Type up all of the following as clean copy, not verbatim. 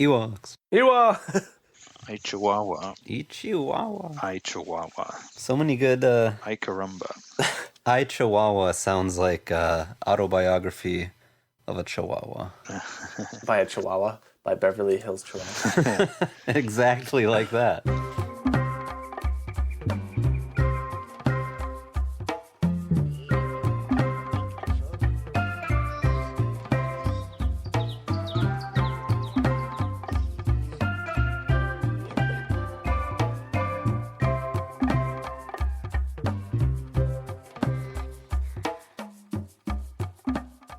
Ewoks. Ewa! I Chihuahua. Chihuahua. I Chihuahua. So many good, I Caramba. I Chihuahua sounds like autobiography of a Chihuahua. By a Chihuahua. By Beverly Hills Chihuahua. Exactly like that.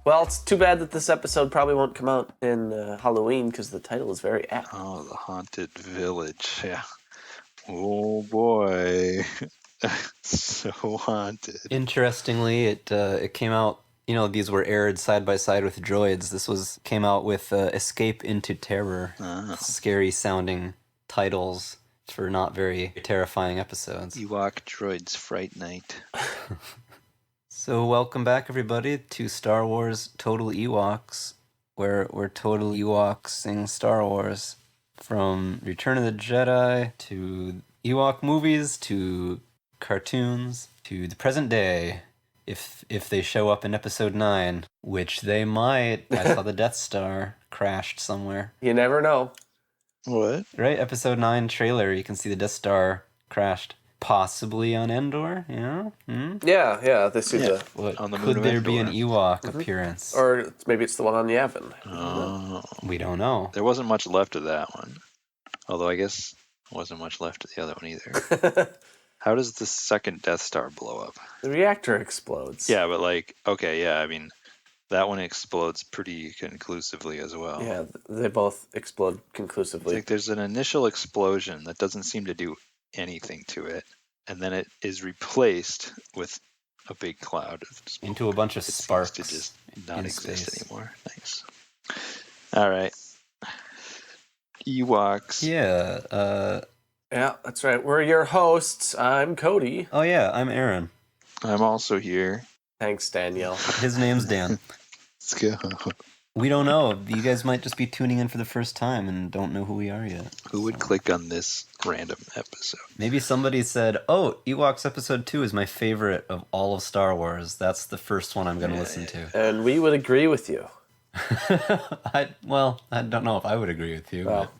Well, it's too bad that this episode probably won't come out in Halloween because the title is very apt. Oh, the haunted village. Yeah. Oh boy. So haunted. Interestingly, it came out. You know, these were aired side by side with Droids. This came out with Escape into Terror. Oh. Scary sounding titles for not very terrifying episodes. Ewok Droids Fright Night. So welcome back, everybody, to Star Wars Total Ewoks, where we're total Ewoksing Star Wars. From Return of the Jedi to Ewok movies to cartoons to the present day. If they show up in Episode 9, which they might. I saw the Death Star crashed somewhere. You never know. What? Right? Episode 9 trailer, you can see the Death Star crashed. Possibly on Endor, yeah? Yeah, they see the... What, on the moon could of there Endor. be an Ewok appearance? Or maybe it's the one on Yavin. Oh. We don't know. There wasn't much left of that one. Although I guess wasn't much left of the other one either. How does the second Death Star blow up? The reactor explodes. Yeah, but I mean, that one explodes pretty conclusively as well. Yeah, they both explode It's conclusively. like there's an initial explosion that doesn't seem to do anything to it, and then it is replaced with a big cloud of smoke. Into a bunch of It seems sparks to just not in exist space. anymore. Nice. All right. Ewoks. Yeah, Yeah, that's right. We're your hosts. I'm Cody. oh yeah, I'm Aaron. I'm also here. Thanks, Danielle. His name's Dan. Let's go. We don't know. You guys might just be tuning in for the first time and don't know who we are yet. Who would click on this random episode? Maybe somebody said, oh, Ewoks Episode 2 is my favorite of all of Star Wars. That's the first one I'm going to listen to. And we would agree with you. I don't know if I would agree with you. Well.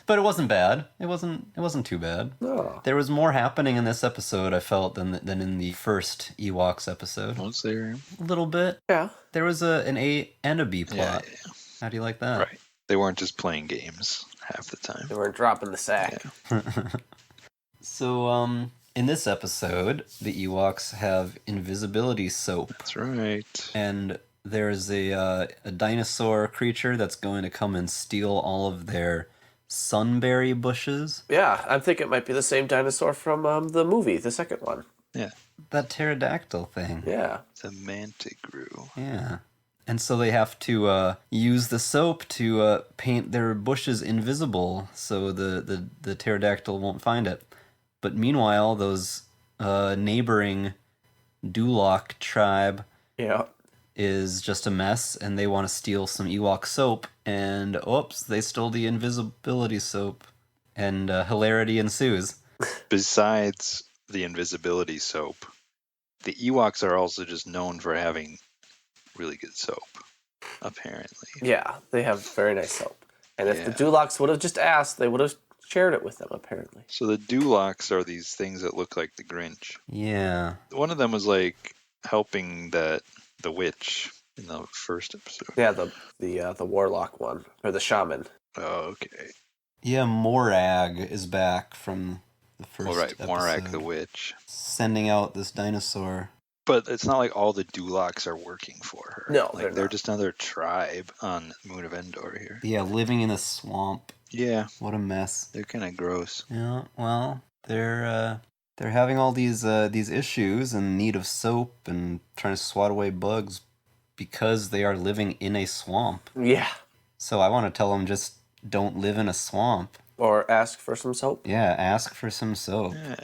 But it wasn't bad. It wasn't too bad. No. There was more happening in this episode, I felt, than in the first Ewoks episode. Was there? A little bit. Yeah. There was an A and a B plot. Yeah. How do you like that? Right. They weren't just playing games half the time. They weren't dropping the sack. Yeah. So, in this episode, the Ewoks have invisibility soap. That's right. And there's a dinosaur creature that's going to come and steal all of their sunberry bushes. Yeah, I think it might be the same dinosaur from the movie, the second one. Yeah. That pterodactyl thing. Yeah. The mantigrew. Yeah. And so they have to use the soap to paint their bushes invisible so the pterodactyl won't find it. But meanwhile, those neighboring Duloc tribe Yeah. is just a mess, and they want to steal some Ewok soap, and oops, they stole the invisibility soap, and hilarity ensues. Besides the invisibility soap, the Ewoks are also just known for having really good soap, apparently. Yeah, they have very nice soap. And if the Yeah. Dulocs would have just asked, they would have shared it with them, apparently. So the Dulocs are these things that look like the Grinch. Yeah. One of them was like helping the witch in the first episode. Yeah, the warlock one, or the shaman. Oh, okay. Yeah, Morag is back from the first All right, episode. Morag the witch. Sending out this dinosaur. But it's not like all the Dulocs are working for her. No, like they're not. just another tribe on Moon of Endor here. Yeah, living in a swamp. Yeah, What a mess. they're kind of gross. Yeah, well, they're having all these issues and need of soap and trying to swat away bugs because they are living in a swamp. Yeah. So I want to tell them just don't live in a swamp. Or ask for some soap. Yeah, ask for some soap. Yeah.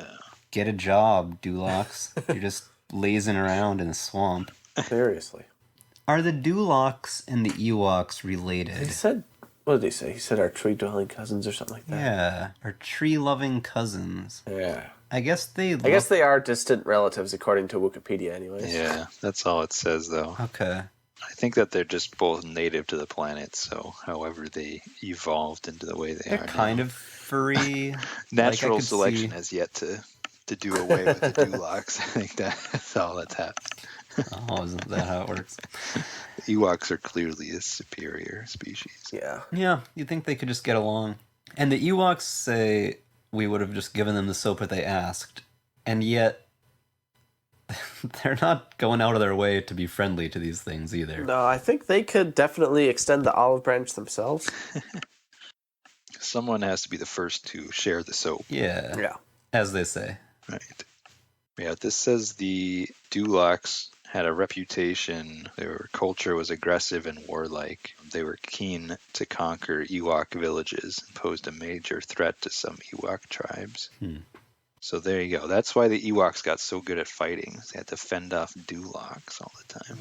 Get a job, Dulocs. You're just lazing around in a swamp. Seriously. Are the Dulocs and the Ewoks related? He said, what did he say? He said our tree-dwelling cousins or something like that. Yeah, are tree-loving cousins. Yeah. I guess they are distant relatives according to Wikipedia anyways. Yeah, that's all it says, though. Okay. I think that they're just both native to the planet, so however they evolved into the way they They're are kind now. of furry. Natural could selection see- has yet to do away with the Dulocs. I think that's all that's happened. Oh, isn't that how it works? The Ewoks are clearly a superior species. Yeah. Yeah, you'd think they could just get along. And the Ewoks say we would have just given them the soap that they asked, and yet they're not going out of their way to be friendly to these things either. No, I think they could definitely extend the olive branch themselves. Someone has to be the first to share the soap. Yeah. Yeah. As they say. Right. Yeah, this says the Dulocs had a reputation. Their culture was aggressive and warlike. They were keen to conquer Ewok villages and posed a major threat to some Ewok tribes. So there you go. That's why the Ewoks got so good at fighting. They had to fend off Dulocs all the time.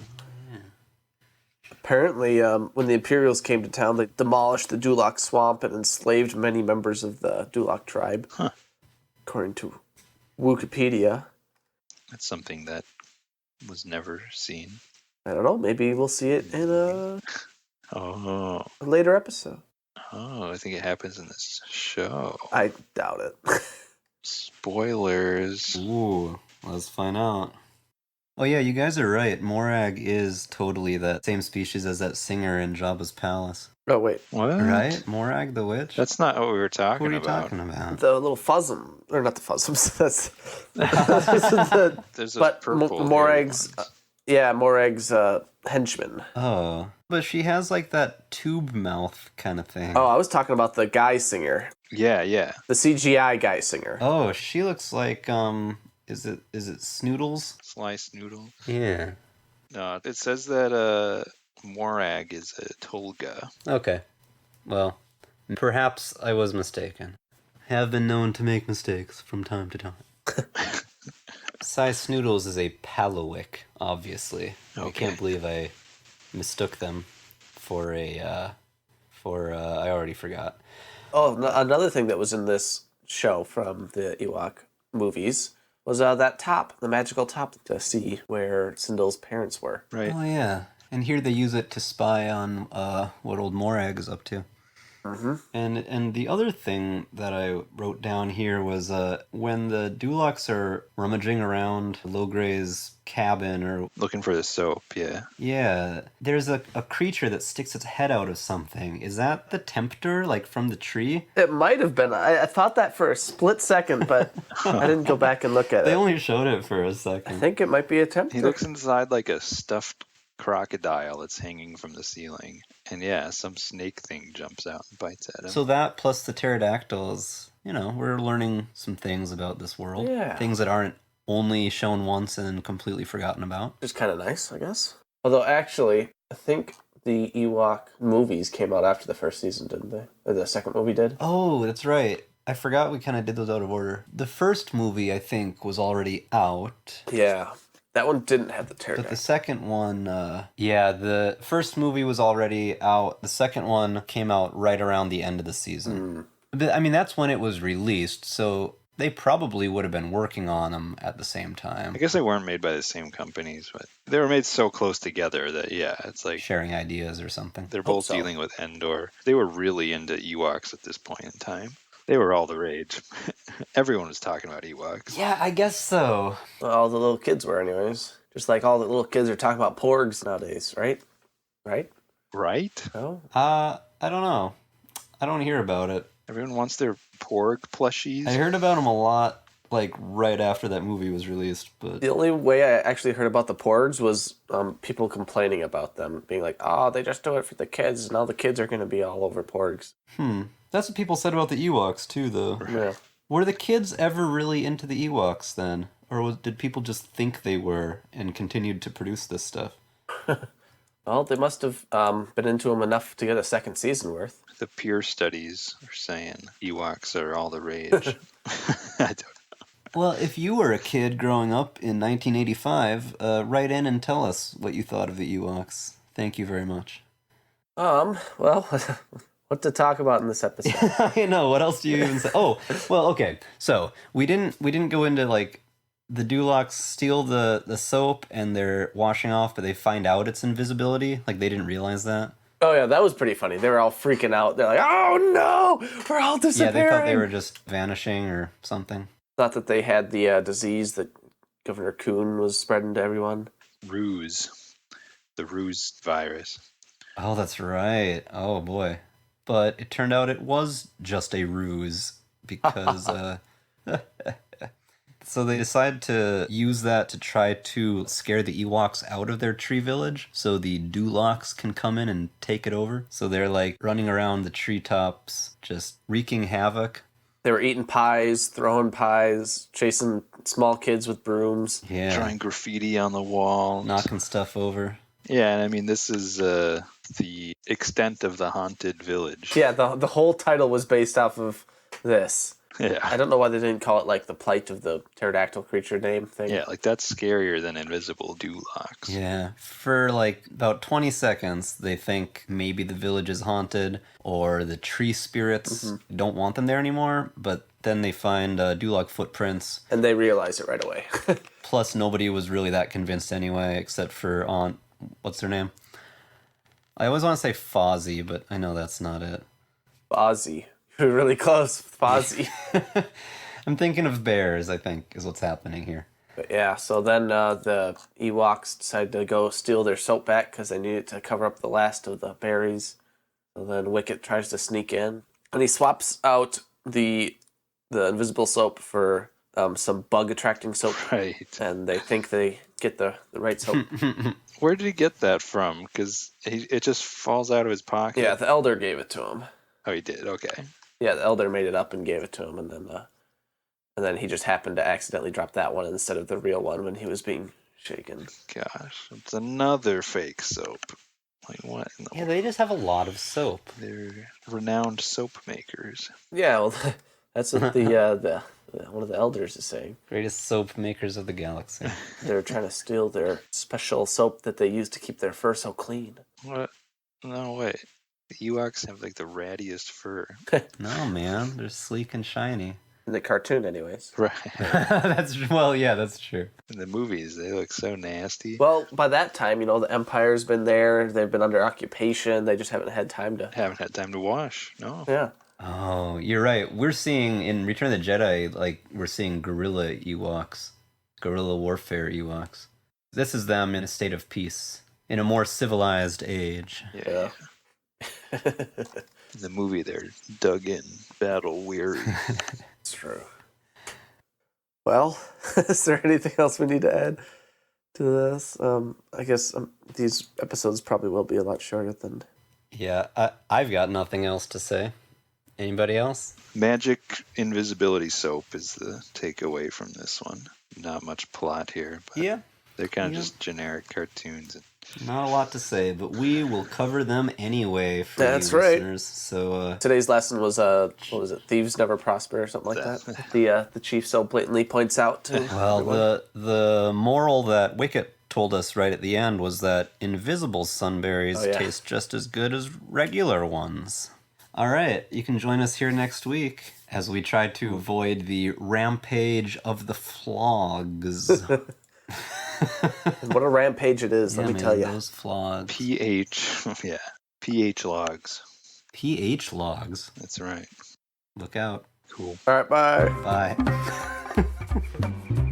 Apparently, when the Imperials came to town, they demolished the Duloc swamp and enslaved many members of the Duloc tribe. Huh. According to Wikipedia. That's something that was never seen. I don't know. Maybe we'll see it in a Oh, later episode. I think it happens in this show. I doubt it. Spoilers. Ooh, let's find out. Oh yeah, you guys are right. Morag is totally that same species as that singer in Jabba's palace. Oh, wait. What? Right? Morag the witch? That's not what we were talking Who are you about. talking about? The little fuzzum. Or not the fuzzums. That's the, There's those but purple Morag's... ones. Morag's henchman. Oh. But she has like that tube mouth kind of thing. Oh, I was talking about the guy singer. Yeah. The CGI guy singer. Oh, she looks like is it Snoodles? Sliced noodle. Yeah. No, it says that Morag is a Tolga. Okay. Well, perhaps I was mistaken. Have been known to make mistakes from time to time. Size Snoodles is a Palawick, obviously. I Okay. can't believe I mistook them for I already forgot. Oh, another thing that was in this show from the Ewok movies was that top, the magical top, to see where Sindul's parents were. Right. Oh yeah, and here they use it to spy on what old Morag is up to. Mm-hmm. And the other thing that I wrote down here was when the Dulocs are rummaging around Logray's cabin, or Looking for the soap, yeah. there's a creature that sticks its head out of something. Is that the Tempter, like from the tree? It might have been. I thought that for a split second, but I didn't go back and look at They it. only showed it for a I second. think it might be a tempter. He looks inside like a stuffed crocodile that's hanging from the ceiling. And yeah, some snake thing jumps out and bites at him. So that plus the pterodactyls, we're learning some things about this world. Yeah. Things that aren't only shown once and completely forgotten about. Just kind of nice, I guess. Although, actually, I think the Ewok movies came out after the first season, didn't they? Or the second movie did? Oh, that's right. I forgot we kind of did those out of order. The first movie, I think, was already out. Yeah. That one didn't have the But pterodactyl. the second one, the first movie was already out. The second one came out right around the end of the season. But, I mean, that's when it was released, so they probably would have been working on them at the same time. I guess they weren't made by the same companies, but they were made so close together that, yeah, it's like Sharing ideas or something. they're Hope both so. dealing with Endor. They were really into Ewoks at this point in time. They were all the rage. Everyone was talking about Ewoks. Yeah, I guess so. All the little kids were, anyways. Just like all the little kids are talking about porgs nowadays, right? Right? Right? No? I don't know. I don't hear about it. Everyone wants their Porg plushies. I heard about them a lot, like, right after that movie was released, but... The only way I actually heard about the porgs was people complaining about them, being like, oh, they just do it for the kids, and all the kids are going to be all over porgs. That's what people said about the Ewoks, too, though. Yeah. Were the kids ever really into the Ewoks, then? Or did people just think they were and continued to produce this stuff? Well, they must have been into them enough to get a second season worth. The peer studies are saying Ewoks are all the rage. I don't know. Well, if you were a kid growing up in 1985, write in and tell us what you thought of the Ewoks. Thank you very much. Well, what to talk about in this episode? I know. What else do you even say? Oh, well, okay. So we didn't go into like the Dulocs steal the soap and they're washing off, but they find out it's invisibility. Like they didn't realize that. Oh yeah, that was pretty funny. They were all freaking out. They're like, "Oh no, we're all disappearing." Yeah, they thought they were just vanishing or something. Thought that they had the disease that Governor Kuhn was spreading to everyone. Ruse. The ruse virus. Oh, that's right. Oh boy. But it turned out it was just a ruse because so they decided to use that to try to scare the Ewoks out of their tree village so the Dulocs can come in and take it over. So they're like running around the treetops, just wreaking havoc. They were eating pies, throwing pies, chasing small kids with brooms. Yeah. Drawing graffiti on the wall. Knocking stuff over. Yeah, and I mean, this is the extent of the haunted village. Yeah, the whole title was based off of this. Yeah. I don't know why they didn't call it like the plight of the pterodactyl creature name thing. Yeah, like that's scarier than invisible Dulocs. Yeah. For like about 20 seconds, they think maybe the village is haunted or the tree spirits don't want them there anymore, but then they find Duloc footprints. And they realize it right away. Plus, nobody was really that convinced anyway, except for Aunt... What's her name? I always want to say Fozzie, but I know that's not it. Fozzie. You're really close, Fozzie. I'm thinking of bears, I think, is what's happening here. But yeah, so then the Ewoks decide to go steal their soap back because they need it to cover up the last of the berries. So then Wicket tries to sneak in. And he swaps out the invisible soap for some bug-attracting soap. Right. And they think they get the right soap. Where did he get that from? Because it just falls out of his pocket. Yeah, the elder gave it to him. Oh, he did? Okay. Yeah, the elder made it up and gave it to him, and then he just happened to accidentally drop that one instead of the real one when he was being shaken. Gosh, it's another fake soap. Like, what in the Yeah, they just have a lot of soap. They're renowned soap makers. Yeah, well, that's what the one of the elders is saying. Greatest soap makers of the galaxy. They're trying to steal their special soap that they use to keep their fur so clean. What? No, wait. The Ewoks have like the rattiest fur. No, man. They're sleek and shiny. In the cartoon, anyways. Right. That's true. In the movies, they look so nasty. Well, by that time, the Empire's been there. They've been under occupation. They just haven't had time to... Haven't had time to wash. No. Yeah. Oh, you're right. We're seeing, in Return of the Jedi, like, we're seeing guerrilla Ewoks. Guerrilla warfare Ewoks. This is them in a state of peace. In a more civilized age. Yeah. In the movie, they're dug in, battle weary. It's true. Well, is there anything else we need to add to this? I guess these episodes probably will be a lot shorter than... Yeah, I've got nothing else to say. Anybody else? Magic invisibility soap is the takeaway from this one. Not much plot here, but Yeah. they're kind of just generic cartoons. Not a lot to say, but we will cover them anyway for That's you right. listeners. So, Today's lesson was, what was it? Thieves never prosper or something like that. The chief so blatantly points out to well, everyone. the moral that Wicket told us right at the end was that invisible sunberries taste just as good as regular ones. All right, you can join us here next week as we try to avoid the rampage of the flogs. What a rampage it is, let me tell you. Those flogs. pH logs. pH logs. That's right. Look out. Cool. All right, bye. Bye.